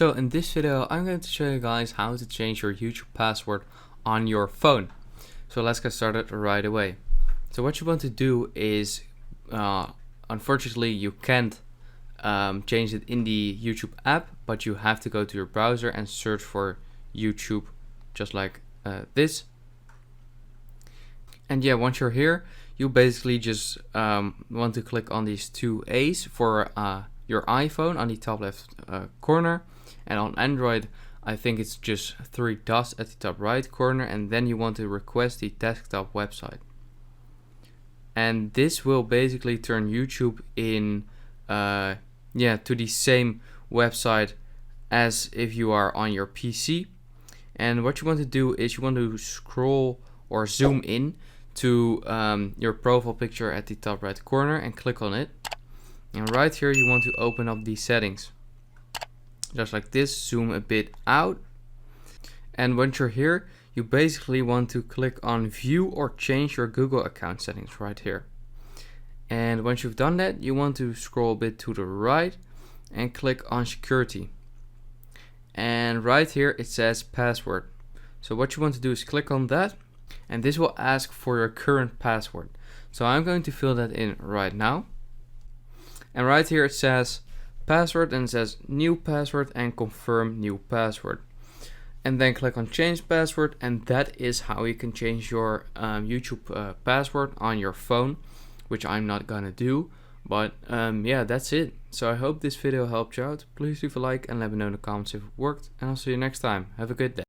So in this video I'm going to show you guys how to change your YouTube password on your phone. So let's get started right away. So what you want to do is, unfortunately you can't change it in the YouTube app, but you have to go to your browser and search for YouTube just like this. And yeah, once you're here, you basically just want to click on these two A's for your iPhone on the top left corner, and on Android I think it's just 3 dots at the top right corner, and then you want to request the desktop website. And this will basically turn YouTube in to the same website as if you are on your PC. And what you want to do is you want to scroll or zoom in to your profile picture at the top right corner and click on it. And right here you want to open up the settings. Just like this, zoom a bit out. And once you're here, you basically want to click on view or change your Google account settings right here. And once you've done that, you want to scroll a bit to the right and click on security. And right here it says password. So what you want to do is click on that, and this will ask for your current password. So I'm going to fill that in right now. And right here it says password, and it says new password and confirm new password. And then click on change password, and that is how you can change your YouTube password on your phone, which I'm not gonna do. But yeah, that's it. So I hope this video helped you out. Please leave a like and let me know in the comments if it worked, and I'll see you next time. Have a good day.